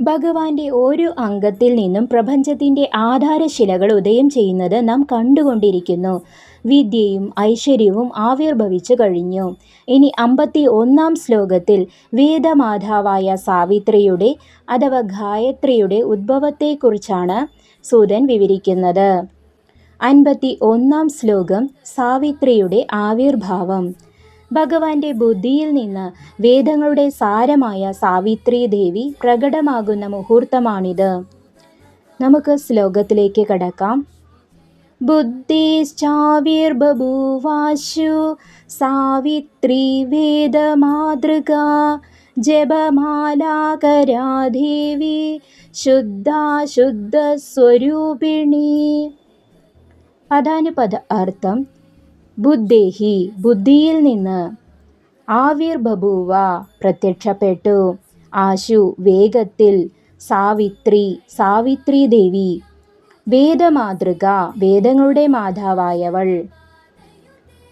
ഭഗവാന്റെ ഓരോ അംഗത്തിൽ നിന്നും പ്രപഞ്ചത്തിൻ്റെ ആധാരശിലകൾ ഉദയം ചെയ്യുന്നത് നാം കണ്ടുകൊണ്ടിരിക്കുന്നു. വിദ്യയും ഐശ്വര്യവും ആവിർഭവിച്ചു കഴിഞ്ഞു. ഇനി 51 ശ്ലോകത്തിൽ വേദമാതാവായ സാവിത്രിയുടെ അഥവാ ഗായത്രിയുടെ ഉദ്ഭവത്തെക്കുറിച്ചാണ് സൂതൻ വിവരിക്കുന്നത്. 51 ശ്ലോകം സാവിത്രിയുടെ ആവിർഭാവം. ഭഗവാന്റെ ബുദ്ധിയിൽ നിന്ന് വേദങ്ങളുടെ സാരമായ സാവിത്രി ദേവി പ്രകടമാകുന്ന മുഹൂർത്തമാണിത്. നമുക്ക് ശ്ലോകത്തിലേക്ക് കടക്കാം. ബുദ്ധിശ്ചാവിർബഭൂവാശു സാവിത്രി വേദമാതൃക ജപമാലാകരാ ദേവി ശുദ്ധാശുദ്ധസ്വരൂപിണി. പദാനുപദ അർത്ഥം: ബുദ്ധേഹി ബുദ്ധിയിൽ നിന്ന്, ആവിർബഭൂവ പ്രത്യക്ഷപ്പെട്ടു, ആശു വേഗത്തിൽ, സാവിത്രി സാവിത്രി ദേവി, വേദമാതൃക വേദങ്ങളുടെ മാതാവായവൾ,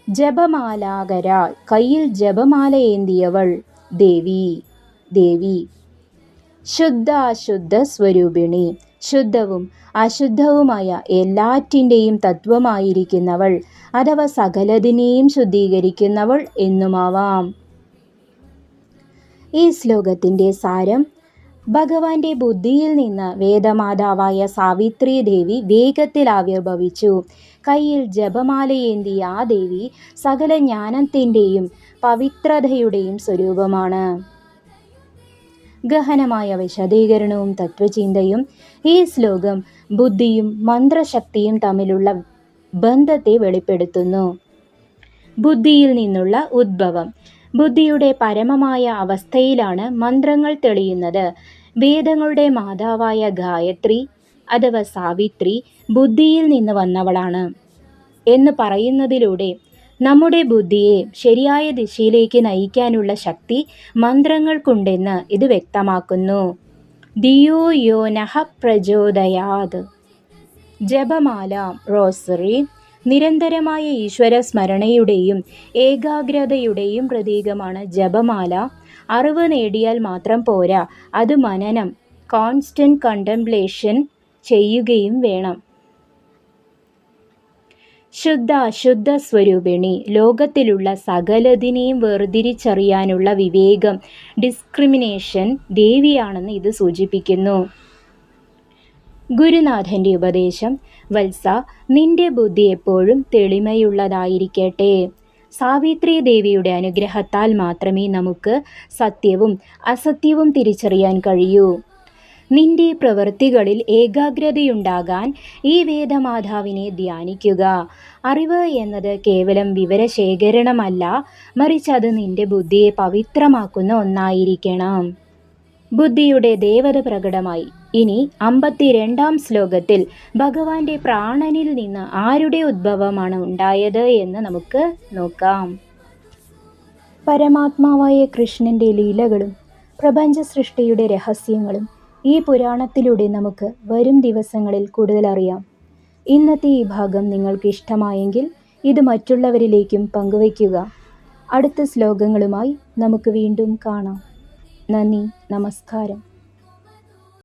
ജപമാലാകര കയ്യിൽ ജപമാല ഏന്തിയവൾ, ദേവി ദേവി, ശുദ്ധാശുദ്ധ സ്വരൂപിണി ശുദ്ധവും അശുദ്ധവുമായ എല്ലാറ്റിൻ്റെയും തത്വമായിരിക്കുന്നവൾ അഥവാ സകലതിനെയും ശുദ്ധീകരിക്കുന്നവൾ എന്നുമാവാം. ഈ ശ്ലോകത്തിൻ്റെ സാരം: ഭഗവാന്റെ ബുദ്ധിയിൽ നിന്ന് വേദമാതാവായ സാവിത്രി ദേവി വേഗത്തിൽ ആവിർഭവിച്ചു. കയ്യിൽ ജപമാലയേന്തിയ ആ ദേവി സകല ജ്ഞാനത്തിൻ്റെയും പവിത്രതയുടെയും സ്വരൂപമാണ്. ഗഹനമായ വിശദീകരണവും തത്വചിന്തയും. ഈ ശ്ലോകം ബുദ്ധിയും മന്ത്രശക്തിയും തമ്മിലുള്ള ബന്ധത്തെ വെളിപ്പെടുത്തുന്നു. ബുദ്ധിയിൽ നിന്നുള്ള ഉദ്ഭവം. ബുദ്ധിയുടെ പരമമായ അവസ്ഥയിലാണ് മന്ത്രങ്ങൾ തെളിയുന്നത്. വേദങ്ങളുടെ മാതാവായ ഗായത്രി അഥവാ സാവിത്രി ബുദ്ധിയിൽ നിന്ന് വന്നവളാണ് എന്ന് പറയുന്നതിലൂടെ നമ്മുടെ ബുദ്ധിയെ ശരിയായ ദിശയിലേക്ക് നയിക്കാനുള്ള ശക്തി മന്ത്രങ്ങൾക്കുണ്ടെന്ന് ഇത് വ്യക്തമാക്കുന്നു. ധിയോ യോ നഃ പ്രചോദയാത്. ജപമാല റോസറി നിരന്തരമായ ഈശ്വര സ്മരണയുടെയും ഏകാഗ്രതയുടെയും പ്രതീകമാണ് ജപമാല. അറിവ് നേടിയാൽ മാത്രം പോരാ, അത് മനനം കോൺസ്റ്റന്റ് കണ്ടംപ്ലേഷൻ ചെയ്യുകയും വേണം. ശുദ്ധാശുദ്ധ സ്വരൂപിണി ലോകത്തിലുള്ള സകലതിനെയും വേർതിരിച്ചറിയാനുള്ള വിവേകം ഡിസ്ക്രിമിനേഷൻ ദേവിയാണെന്ന് ഇത് സൂചിപ്പിക്കുന്നു. ഗുരുനാഥൻ്റെ ഉപദേശം: വത്സ, നിന്റെ ബുദ്ധി എപ്പോഴും തെളിമയുള്ളതായിരിക്കട്ടെ. സാവിത്രി ദേവിയുടെ അനുഗ്രഹത്താൽ മാത്രമേ നമുക്ക് സത്യവും അസത്യവും തിരിച്ചറിയാൻ കഴിയൂ. നിന്റെ പ്രവൃത്തികളിൽ ഏകാഗ്രതയുണ്ടാകാൻ ഈ വേദമാതാവിനെ ധ്യാനിക്കുക. അറിവ് എന്നത് കേവലം വിവരശേഖരണമല്ല, മറിച്ച് അത് നിന്റെ ബുദ്ധിയെ പവിത്രമാക്കുന്ന ഒന്നായിരിക്കണം. ബുദ്ധിയുടെ ദേവത പ്രകടമായി. ഇനി 52 ശ്ലോകത്തിൽ ഭഗവാന്റെ പ്രാണനിൽ നിന്ന് ആരുടെ ഉദ്ഭവമാണ് ഉണ്ടായത് എന്ന് നമുക്ക് നോക്കാം. പരമാത്മാവായ കൃഷ്ണന്റെ ലീലകളും പ്രപഞ്ച സൃഷ്ടിയുടെ രഹസ്യങ്ങളും ഈ പുരാണത്തിലൂടെ നമുക്ക് വരും ദിവസങ്ങളിൽ കൂടുതൽ അറിയാം. ഇന്നത്തെ ഈ ഭാഗം നിങ്ങൾക്ക് ഇഷ്ടമായെങ്കിൽ ഇത് മറ്റുള്ളവരിലേക്കും പങ്കുവയ്ക്കുക. അടുത്ത ശ്ലോകങ്ങളുമായി നമുക്ക് വീണ്ടും കാണാം. നന്ദി, നമസ്കാരം.